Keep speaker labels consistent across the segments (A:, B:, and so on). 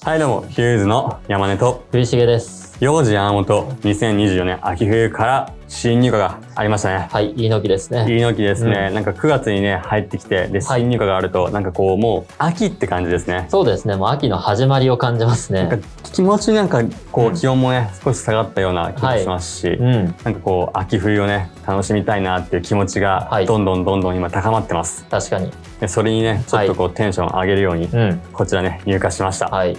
A: はいどうも、ヒューズの山根と
B: 冬重です。
A: 幼児山本2024年秋冬から新入荷がありましたね。
B: はい、いいのきですね。
A: いいのきですね。なんか9月にね、入ってきて、で、新入荷があると、なんかこう、もう秋って感じですね。
B: そうですね。もう秋の始まりを感じますね。
A: なんか気持ちなんかこう、気温もね、少し下がったような気がしますし、なんかこう、秋冬をね、楽しみたいなっていう気持ちが、どんどん今高まってます。
B: 確かに。
A: でそれにね、ちょっとこう、テンション上げるように、こちらね、入荷しました。はい。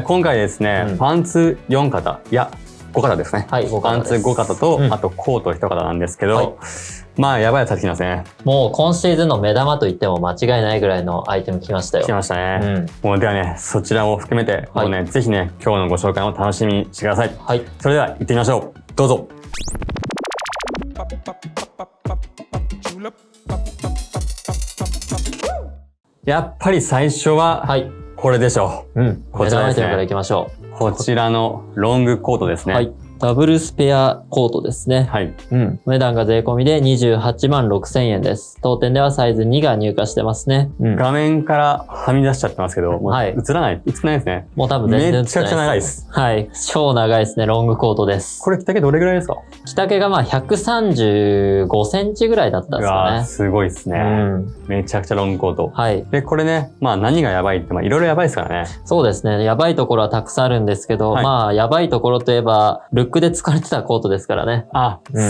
A: 今回ですね、パンツ4型、いや、5型ですね。はい、5型です。パンツ5型と、あとコート1型なんですけど、まあ、やばいやつ来ますね。
B: もう今シーズンの目玉と言っても間違いないぐらいのアイテム来ましたよ。
A: 来ましたね。もうではね、そちらも含めて、もうね、ぜひね、今日のご紹介を楽しみにしてください。はい。それでは行ってみましょう。どうぞ。やっぱり最初は、これでしょう。こちらですね。からいきましょう。こちらのロングコートですね。はい。
B: ダブルスペアコートですね。はい。値段が税込みで28万6000円です。当店ではサイズ2が入荷してますね。
A: 画面からはみ出しちゃってますけど、もう映らないですね。
B: もう多分全然映らない。
A: めちゃくちゃ長いです。
B: はい。超長いですね。ロングコートです。
A: これ着丈どれぐらいですか？
B: 着丈がまあ135センチぐらいだったんですかね。
A: すごいですね。めちゃくちゃロングコート。はい。で、これね、まあ何がやばいって、まあいろいろやばいですからね。
B: そうですね。やばいところはたくさんあるんですけど、まあやばいところといえば、ルックで使われてたコートですからね。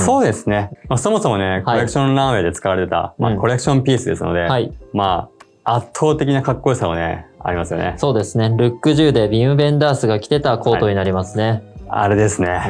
A: そうですね。まあ、そもそもね、コレクションランウェイで使われてた、まあコレクションピースですので、まあ圧倒的なかっこよさをね、ありますよね。
B: そうですね。ルック10でビームベンダースが着てたコートになりますね。
A: あれですね。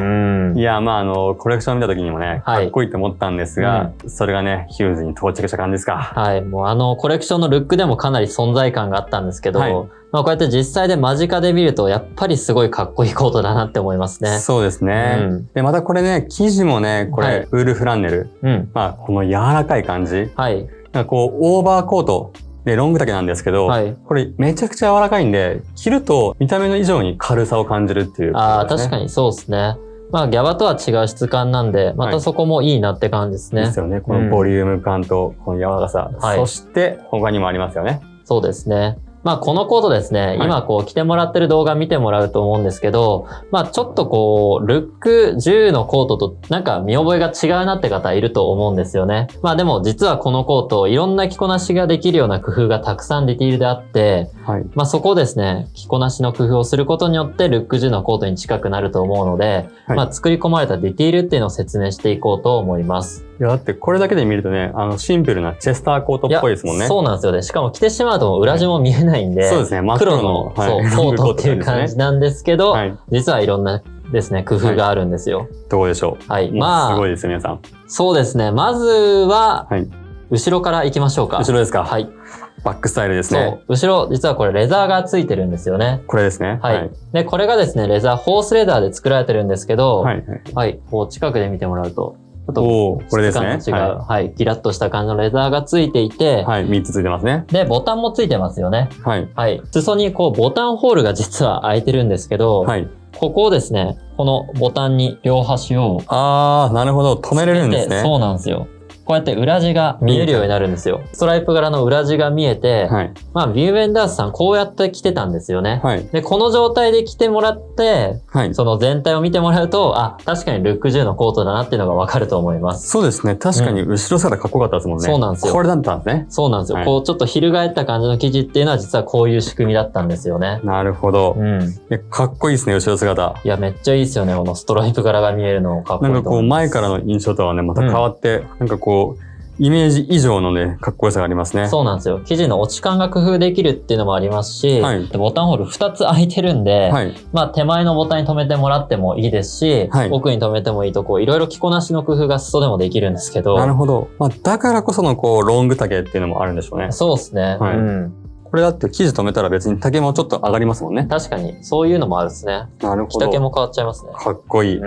A: いや、まあコレクション見た時にもね、かっこいいと思ったんですが、それがね、ヒューズに到着した感じですか。
B: はい。もうコレクションのルックでもかなり存在感があったんですけど、まあこうやって実際で間近で見ると、やっぱりすごいかっこいいコートだなって思いますね。
A: そうですね。で、またこれね、生地もね、これ、ウールフランネル。まあ、この柔らかい感じ。はい。なんかこう、オーバーコート。で、ロング丈なんですけど、これめちゃくちゃ柔らかいんで、着ると見た目の以上に軽さを感じるっていう、
B: 確かにそうですね。まあ、ギャバとは違う質感なんで、またそこもいいなって感じですね。
A: ですよね。このボリューム感と、この柔らかさ。そして、他にもありますよね。
B: そうですね。まあこのコートですね、今こう着てもらってる動画見てもらうと思うんですけど、まあちょっとこう、ルック10のコートとなんか見覚えが違うなって方いると思うんですよね。まあでも実はこのコート、いろんな着こなしができるような工夫がたくさんディティールであって、まあそこをですね、着こなしの工夫をすることによってルック10のコートに近くなると思うので、まあ作り込まれたディティールっていうのを説明していこうと思います。
A: いや、だってこれだけで見るとね、シンプルなチェスターコートっぽいですもんね。
B: そうなんですよね。しかも着てしまうと裏地も見えないんで、
A: そうですね。
B: 黒の、コートっていう感じなんですけど、実はいろんなですね、工夫があるんですよ。
A: どうでしょう。はい。まあ、すごいですよ、皆さん。
B: そうですね。まずは、後ろから行きましょうか。
A: 後ろですか。はい。バックスタイルですね。
B: そう。後ろ、実はこれレザーがついてるんですよね。
A: これですね。
B: はい。で、これがですね、レザー、ホースレザーで作られてるんですけど、はい。こう近くで見てもらうと、ちょっと、
A: これですね。
B: 違う、はい。キラッとした感じのレザーがついていて、
A: はい。3つついてますね。
B: で、ボタンもついてますよね。はい。はい。裾にこう、ボタンホールが実は開いてるんですけど、はい。ここをですね、このボタンに両端を、
A: なるほど。止めれるんですね。
B: そうなんですよ。こうやって裏地が見えるようになるんですよ。ストライプ柄の裏地が見えて、まあ、ビューベンダースさんこうやって着てたんですよね。で、この状態で着てもらって、その全体を見てもらうと、確かにルック10のコートだなっていうのがわかると思います。
A: そうですね。確かに後ろ姿かっこよかったですもんね。
B: そうなんですよ。
A: これだったんですね。
B: そうなんですよ。こうちょっと翻った感じの生地っていうのは実はこういう仕組みだったんですよね。
A: なるほど。かっこいいですね、後ろ姿。
B: いや、めっちゃいいですよね。このストライプ柄が見えるのかっこいいと思います。
A: なんかこう前からの印象とはね、また変わって、なんかこう、イメージ以上のね、かっこよさがありますね。
B: そうなんですよ。生地の落ち感が工夫できるっていうのもありますし、ボタンホール2つ開いてるんで、まあ手前のボタンに留めてもらってもいいですし、奥に留めてもいいとこういろいろ着こなしの工夫が裾でもできるんですけど。
A: なるほど。まあだからこそのこうロング丈っていうのもあるんでしょうね。
B: そうですね。
A: これだって生地留めたら別に丈もちょっと上がりますもんね。
B: 確かに。そういうのもあるですね。
A: なるほど。
B: 着丈も変わっちゃいますね。
A: かっこいい。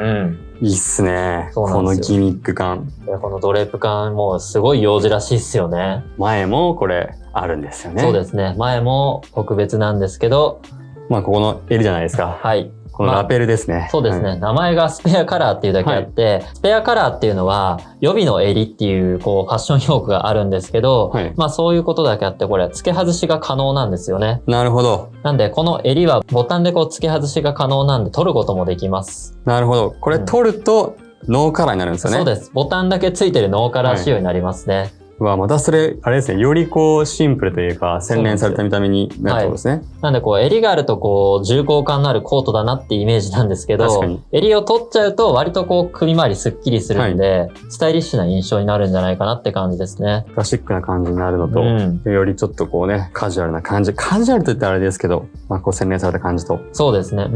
A: いいっすね。このギミック感。
B: いや、このドレープ感もすごい幼児らしいっすよね。
A: 前もこれあるんですよね。
B: そうですね。前も特別なんですけど、
A: まあここの襟じゃないですか。
B: はい。
A: このラペルですね。
B: まあ、そうですね、名前がスペアカラーっていうだけあって、スペアカラーっていうのは予備の襟っていうファッション用語があるんですけど、まあそういうことだけあってこれ付け外しが可能なんですよね。
A: なるほど。
B: なんでこの襟はボタンで付け外しが可能なんで取ることもできます。
A: なるほど。これ取るとノーカラーになるんですよね。
B: そうです。ボタンだけ付いてるノーカラー仕様になりますね。
A: またそれ、あれですね、よりシンプルというか、洗練された見た目になるってことですね。
B: なんで襟があると重厚感のあるコートだなってイメージなんですけど、襟を取っちゃうと割と首周りスッキリするんで、スタイリッシュな印象になるんじゃないかなって感じですね。
A: クラシックな感じになるのと、よりちょっとカジュアルな感じ。カジュアルと言ったらあれですけど、洗練された感じと。
B: そうですね。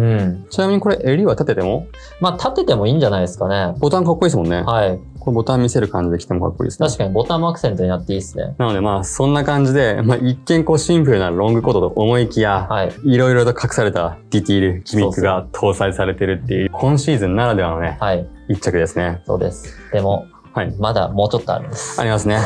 A: ちなみにこれ襟は立てても？
B: 立ててもいいんじゃないですかね。
A: ボタンかっこいいですもんね。
B: はい。
A: これボタン見せる感じで着てもかっこいいですね。
B: 確かにボタンもアクセントになっていいですね。
A: なのでそんな感じで、一見シンプルなロングコートと思いきや、いろいろと隠されたディティール、ギミックが搭載されてるっていう、今シーズンならではのね、一着ですね。
B: そうです。でも、まだもうちょっとあるんです。
A: ありますね。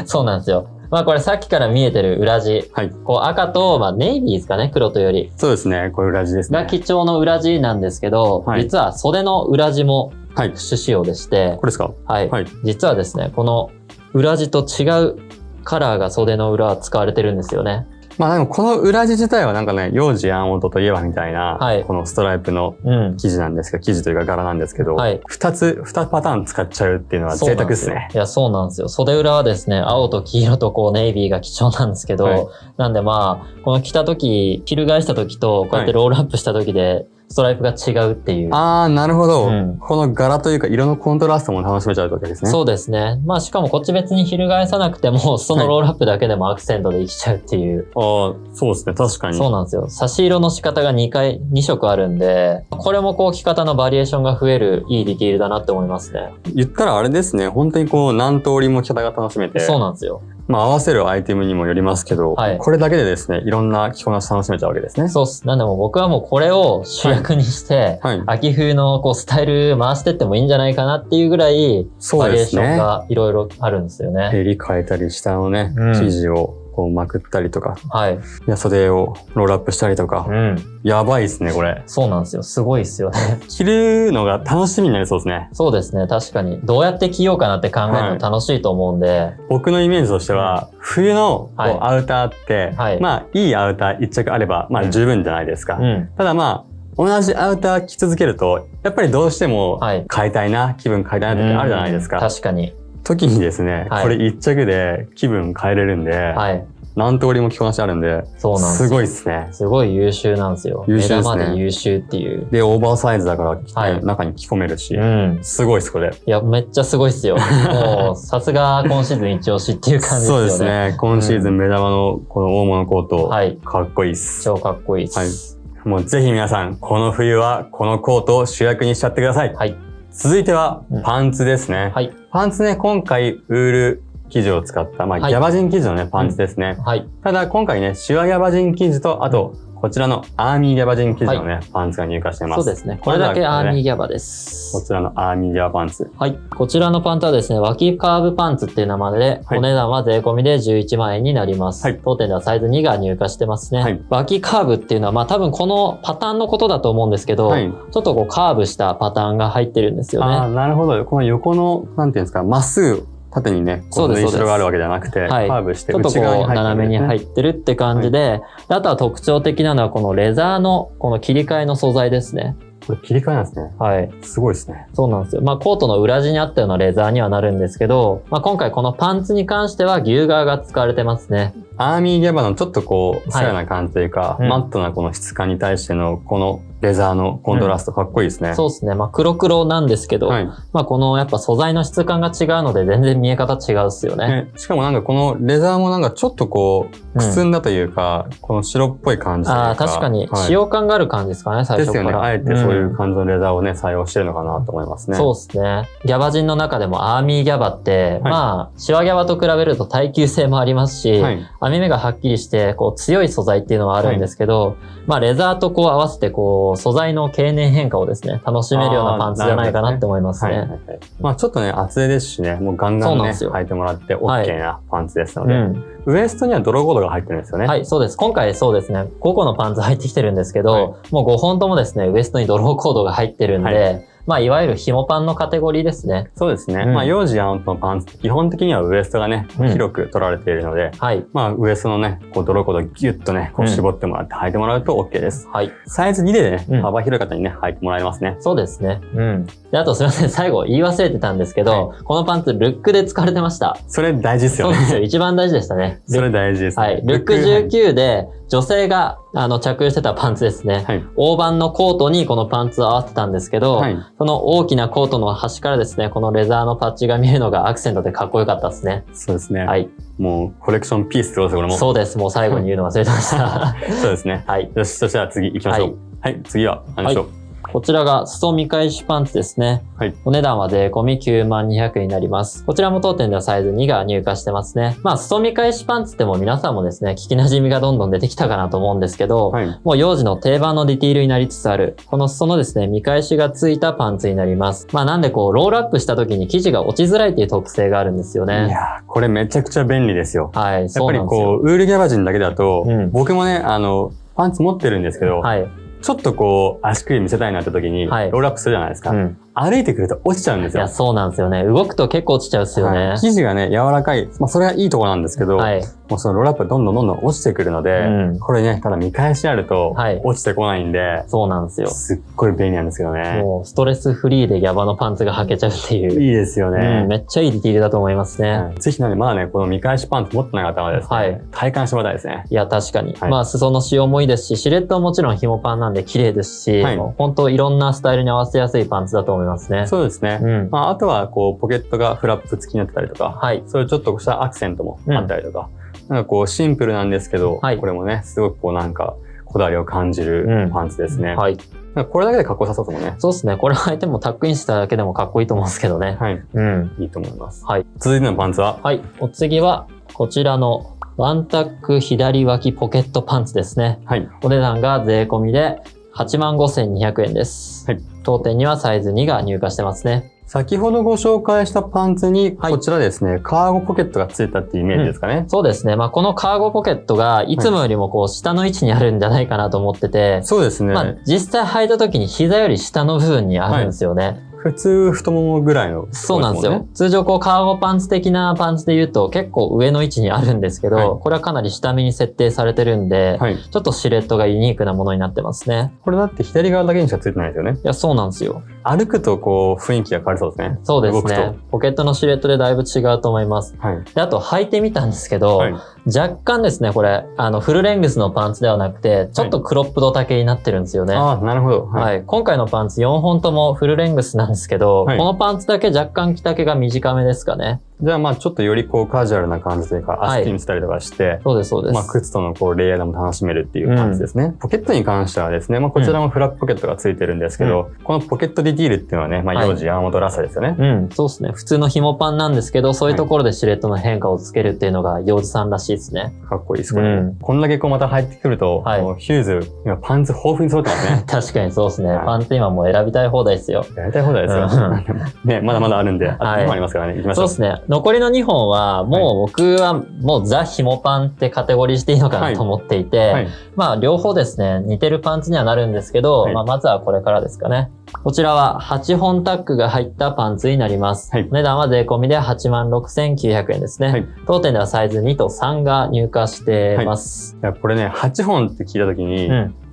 B: そうなんですよ。これさっきから見えてる裏地。赤と、ネイビーですかね、黒とより。
A: そうですね、これ裏地ですね。
B: が基調の裏地なんですけど、実は袖の裏地も、プッシュ仕様でして。
A: これですか？
B: はい。実はですね、この裏地と違うカラーが袖の裏は使われてるんですよね。
A: でもこの裏地自体は幼児山本といえばみたいな、このストライプの生地なんですけど、生地というか柄なんですけど、2パターン使っちゃうっていうのは贅沢ですね。
B: いや、そうなんですよ。袖裏はですね、青と黄色とネイビーが基調なんですけど、なんでこの着た時、翻した時と、こうやってロールアップした時で、ストライプが違うっていう。
A: なるほど。この柄というか色のコントラストも楽しめちゃうわけですね。
B: そうですね。しかもこっち別に翻さなくても、そのロールアップだけでもアクセントで生きちゃうっていう。
A: そうですね。確かに。
B: そうなんですよ。差し色の仕方が2色あるんで、これも着方のバリエーションが増えるいいディティールだなって思いますね。
A: 言ったらあれですね。本当に何通りも着方が楽しめて。
B: そうなんですよ。
A: 合わせるアイテムにもよりますけど、これだけでですね、いろんな着こなし楽しめちゃうわけですね。
B: そうっす。なんで僕はもうこれを主役にして、秋冬のスタイル回してってもいいんじゃないかなっていうぐらい、バリエーションがいろいろあるんですよね。
A: 襟変えたり、下のね、生地をまくったりとか、袖をロールアップしたりとか、やばいですね、これ。
B: そうなんですよ。すごいですよね。
A: 着るのが楽しみになりそうですね。
B: そうですね、確かに。どうやって着ようかなって考えるの楽しいと思うんで。
A: 僕のイメージとしては、冬のアウターって、いいアウター一着あれば、十分じゃないですか。ただ同じアウター着続けると、やっぱりどうしても変えたいな、気分変えたいなってあるじゃないですか。
B: 確かに。
A: 時にですね、これ一着で気分変えれるんで、何通りも着こなしあるんで、すごいですね。
B: すごい優秀なんですよ。
A: 優秀ですね。
B: 目玉で優秀っていう。
A: で、オーバーサイズだから中に着込めるし、すごいです、これ。
B: いや、めっちゃすごいっすよ。もう、さすが今シーズン一押しっていう感じですよね。
A: そうですね。今シーズン目玉のこの大物コート、かっこいいっす。
B: 超かっこいいっす。
A: もうぜひ皆さん、この冬はこのコートを主役にしちゃってください。続いては、パンツですね。パンツね、今回、ウール生地を使った、ギャバジン生地のね、パンツですね。ただ、今回ね、シワギャバジン生地と、あと、こちらのアーミーギャバジン生地のね、パンツが入荷してます。
B: そうですね。これだけアーミーギャバです。
A: こちらのアーミーギャバパンツ。
B: こちらのパンツはですね、脇カーブパンツっていう名前で、お値段は税込みで11万円になります。当店ではサイズ2が入荷してますね。脇カーブっていうのは、多分このパターンのことだと思うんですけど、ちょっとカーブしたパターンが入ってるんですよね。
A: なるほど。この横の、なんていうんですか、まっすぐ、縦にね、この縫い代があるわけじゃなくて、カーブして内側に入ってる、
B: 斜めに入ってるって感じで、あとは特徴的なのはこのレザーのこの切り替えの素材ですね。
A: これ切り替えなんですね。すごいですね。
B: そうなんですよ。コートの裏地にあったようなレザーにはなるんですけど、今回このパンツに関しては牛革が使われてますね。
A: アーミーギャバのちょっと艶な感じというか、マットなこの質感に対してのこのレザーのコントラストかっこいいですね。
B: そうですね。黒なんですけど、このやっぱ素材の質感が違うので全然見え方違うっすよね。
A: しかもこのレザーもちょっとくすんだというか、この白っぽい感じというか。
B: 確かに使用感がある感じですかね、最初から。
A: ですよね。あえてそういう感じのレザーをね、採用してるのかなと思いますね。
B: そうですね。ギャバジンの中でもアーミーギャバって、シワギャバと比べると耐久性もありますし、編み目がはっきりして、こう強い素材っていうのはあるんですけど、まあレザーとこう合わせてこう素材の経年変化をですね、楽しめるようなパンツじゃないかなって思いますね。
A: まあちょっとね、厚手ですしね、もうガンガンね、履いてもらって OK なパンツですので、ウエストには泥コードが入ってるんですよね。
B: はい、そうです。今回そうですね、5個のパンツ入ってきてるんですけど、もう5本ともですね、ウエストに泥コードが入ってるんで、まあ、いわゆる紐パンのカテゴリーですね。
A: そうですね。まあ、幼児のパンツって基本的にはウエストがね、広く取られているので、まあ、ウエストのね、こう、泥コードをギュッとね、こう絞ってもらって履いてもらうと OK です。はい。サイズ2でね、幅広い方にね、履いてもらえますね。
B: そうですね。で、あとすいません、最後言い忘れてたんですけど、このパンツ、ルックで使われてました。
A: それ大事ですよね。
B: そうですよ。一番大事でしたね。
A: それ大事です。
B: はい。ルック19で、女性が、着用してたパンツですね。大判のコートにこのパンツを合わせてたんですけど、その大きなコートの端からですね、このレザーのパッチが見えるのがアクセントでかっこよかったですね。
A: そうですね。はい。もう、コレクションピースってことですよ、これも。
B: そうです。もう最後に言うの忘れてました。
A: そうですね。はい。よし、そしたら次行きましょう。はい、次は何でしょう。
B: こちらが裾見返しパンツですね。はい。お値段は税込み92,000円になります。こちらも当店ではサイズ2が入荷してますね。まあ、裾見返しパンツっても皆さんもですね、聞き馴染みがどんどん出てきたかなと思うんですけど、もう幼児の定番のディティールになりつつある、この裾のですね、見返しがついたパンツになります。まあ、なんでこう、ロールアップした時に生地が落ちづらいっていう特性があるんですよね。
A: いやー、これめちゃくちゃ便利ですよ。
B: はい、そうなんですよ。
A: やっぱりこう、ウールギャバジンだけだと、僕もね、パンツ持ってるんですけど、ちょっとこう、足首見せたいなって時に、ロールアップするじゃないですか。歩いてくると落ちちゃうんですよ。
B: いや、そうなんですよね。動くと結構落ちちゃうっすよね。
A: 生地がね、柔らかい。まあ、それがいいところなんですけど、もうそのロールアップどんどん落ちてくるので、これね、ただ見返しあると、落ちてこないんで、
B: そうなんですよ。
A: すっごい便利なんですけどね。
B: もう、ストレスフリーでギャバのパンツが履けちゃうっていう。
A: いいですよね。
B: めっちゃいいディティールだと思いますね。
A: ぜひまだね、この見返しパンツ持ってない方はですね、体感してもらいたいですね。
B: いや、確かに。まあ、裾の仕様もいいですし、シルエットはもちろん紐パンなんで綺麗ですし、本当いろんなスタイルに合わせやすいパンツだと思いますね。
A: そうですね。まあ、あとは、こう、ポケットがフラップ付きになってたりとか、そういうちょっとしたアクセントもあったりとか、なんかこう、シンプルなんですけど、これもね、すごくこうなんか、こだわりを感じるパンツですね。これだけでかっこよさそうですもんね。
B: そうですね。これ履いてもタックインしただけでもかっこいいと思うんですけどね。
A: いいと思います。続いてのパンツは
B: お次は、こちらのワンタック左脇ポケットパンツですね。お値段が税込みで85,200円です。当店にはサイズ2が入荷してますね。
A: 先ほどご紹介したパンツに、こちらですね、カーゴポケットがついたっていうイメージですかね。
B: そうですね。まあ、このカーゴポケットがいつもよりもこう下の位置にあるんじゃないかなと思ってて、
A: そうですね。
B: まあ、実際履いた時に膝より下の部分にあるんですよね。
A: 普通太ももぐらいの、
B: そうなんですよ。通常こうカーゴパンツ的なパンツで言うと結構上の位置にあるんですけど、これはかなり下目に設定されてるんで、ちょっとシルエットがユニークなものになってますね。
A: これだって左側だけにしかついてないですよね。
B: いや、そうなんですよ。
A: 歩くとこう雰囲気が変わりそうですね。
B: そうですね。ポケットのシルエットでだいぶ違うと思います。で、あと履いてみたんですけど、若干ですね、これ、フルレングスのパンツではなくて、ちょっとクロップド丈になってるんですよね。
A: ああ、なるほど。
B: 今回のパンツ4本ともフルレングスなんですけど、このパンツだけ若干着丈が短めですかね。
A: じゃあまあちょっとよりこうカジュアルな感じというか、足にしたりとかして、
B: そうです、そうです。
A: まあ靴とのこうレイヤードも楽しめるっていう感じですね。ポケットに関してはですね、まあこちらもフラップポケットがついてるんですけど、このポケットディティールっていうのはね、まあ幼児山本らしさですよね。
B: そうですね。普通の紐パンなんですけど、そういうところでシルエットの変化をつけるっていうのが幼児さんらしいですね。
A: かっこいいですね。こんだけこうまた入ってくると、ヒューズ、今パンツ豊富に揃ってますね。
B: 確かにそうですね。パンツ今もう選びたい放題ですよ。
A: 選びたい放題ですよ。ね、まだまだあるんで、あと2本ありますからね。行きましょう。
B: そうですね。残りの2本は、もう僕はもうザ・紐パンってカテゴリーしていいのかなと思っていて、まあ両方ですね、似てるパンツにはなるんですけど、まあまずはこれからですかね。こちらは8本タックが入ったパンツになります。お値段は税込みで86,900円ですね。当店ではサイズ2と3が入荷してます。
A: いや、これね、8本って聞いたときに、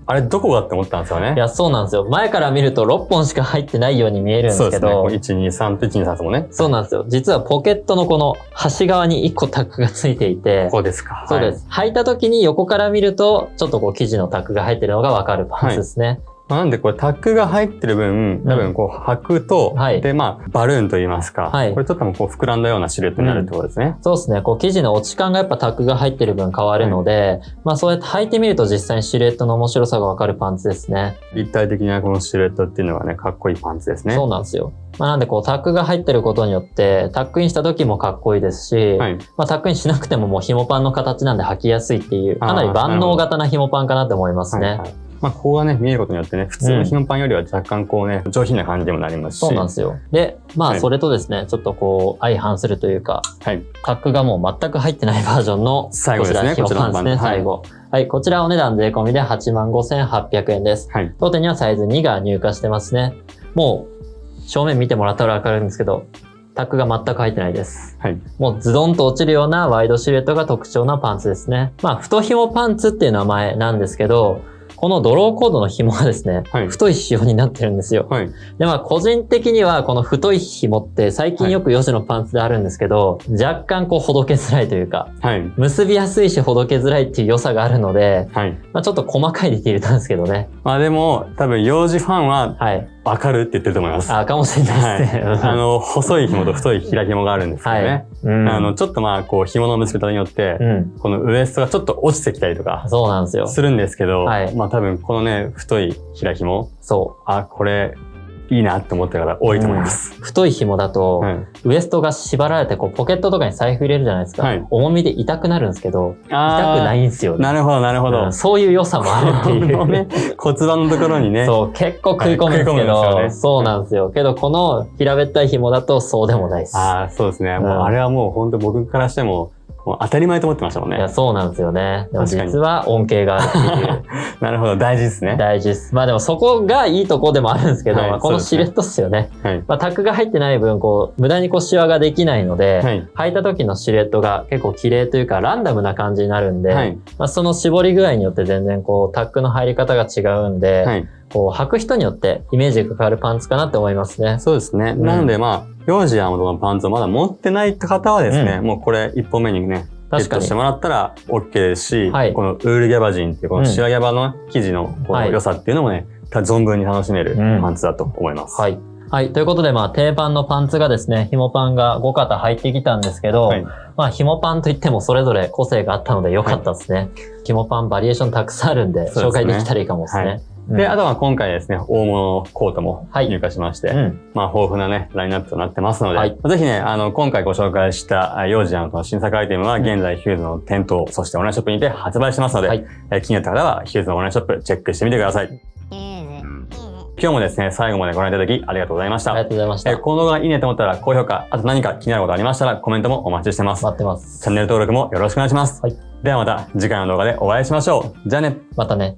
A: あれどこがって思ったんですよね。
B: いや、そうなんですよ。前から見ると6本しか入ってないように見えるんですけど。
A: そうですね。1、2、3と1、2、3つもね。
B: そうなんですよ。実はポケットのこの端側に1個タックがついていて。
A: こうですか。
B: そうです。履いた時に横から見ると、ちょっとこう生地のタックが入ってるのがわかるパンツですね。
A: なんでこれタックが入ってる分、多分こう履くと、でまあバルーンと言いますか、これちょっともこう膨らんだようなシルエットになるってことですね。
B: そうですね。こう生地の落ち感がやっぱタックが入ってる分変わるので、まあそうやって履いてみると実際にシルエットの面白さがわかるパンツですね。
A: 立体的なこのシルエットっていうのがね、かっこいいパンツですね。
B: そうなんですよ。なんでこうタックが入ってることによって、タックインした時もかっこいいですし、タックインしなくてももう紐パンの形なんで履きやすいっていう、かなり万能型な紐パンかなって思いますね。
A: ここがね、見えることによってね、普通の紐パンよりは若干こうね、上品な感じにもなりますし。
B: そうなんですよ。で、それとですね、ちょっとこう、相反するというか、タックがもう全く入ってないバージョンの、
A: 最後ですね、
B: こちら紐パンですね、最後。はい、こちらお値段税込みで85,800円です。当店にはサイズ2が入荷してますね。もう、正面見てもらったらわかるんですけど、タックが全く入ってないです。もうズドンと落ちるようなワイドシルエットが特徴なパンツですね。太紐パンツっていう名前なんですけど、このドローコードの紐がですね、太い仕様になってるんですよ。で、個人的にはこの太い紐って最近よくヨジのパンツであるんですけど、若干こうほどけづらいというか、結びやすいしほどけづらいっていう良さがあるので、ちょっと細かいディティールなんですけどね。
A: でも、多分幼児ファンは、わかるって言ってると思います。
B: かもしれないですね。
A: 細い紐と太い平紐があるんですけどね。ちょっとこう紐の結び方によって、このウエストがちょっと落ちてきたりとか、
B: そうなんですよ。
A: するんですけど、多分このね、太い平紐、これ、いいなって思ってる方多いと思います。
B: 太い紐だと、ウエストが縛られて、こう、ポケットとかに財布入れるじゃないですか。重みで痛くなるんですけど、痛くないんですよね。
A: なるほど、なるほど。
B: そういう良さもあるっていう。
A: 骨盤のところにね。
B: そう、結構食い込むんですけど、そうなんですよ。けど、この平べったい紐だとそうでもないです。
A: そうですね。もうあれはもう本当僕からしても、もう当たり前と思ってましたもんね。
B: いや、そうなんですよね。でも実は恩恵があるっていう。
A: なるほど、大事ですね。
B: 大事です。でもそこがいいとこでもあるんですけど、このシルエットっすよね。タックが入ってない分、こう、無駄にこうシワができないので、履いた時のシルエットが結構綺麗というか、ランダムな感じになるんで、その絞り具合によって全然こう、タックの入り方が違うんで、こう、履く人によってイメージが変わるパンツかなって思いますね。
A: そうですね。なので幼児アーモンドのパンツをまだ持ってない方はですね、もうこれ一本目にね、ゲットしてもらったら OK ですし、このウールギャバジンっていうこのシワギャバの生地のこの良さっていうのもね、存分に楽しめるパンツだと思います。
B: はい。ということで、定番のパンツがですね、紐パンが5型入ってきたんですけど、紐パンといってもそれぞれ個性があったので良かったですね。紐パンバリエーションたくさんあるんで、紹介できたらいいかもですね。
A: で、あとは今回ですね、大物コートも入荷しまして、豊富なね、ラインナップとなってますので、ぜひね、今回ご紹介した幼児アンの新作アイテムは現在ヒューズの店頭、そしてオンラインショップにて発売してますので、気になった方はヒューズのオンラインショップチェックしてみてください。今日もですね、最後までご覧いただきありがとうございました。
B: ありがとうございました。
A: この動画がいいねと思ったら高評価、あと何か気になることありましたらコメントもお待ちしてます。
B: 待ってます。
A: チャンネル登録もよろしくお願いします。ではまた次回の動画でお会いしましょう。じゃあね。
B: またね。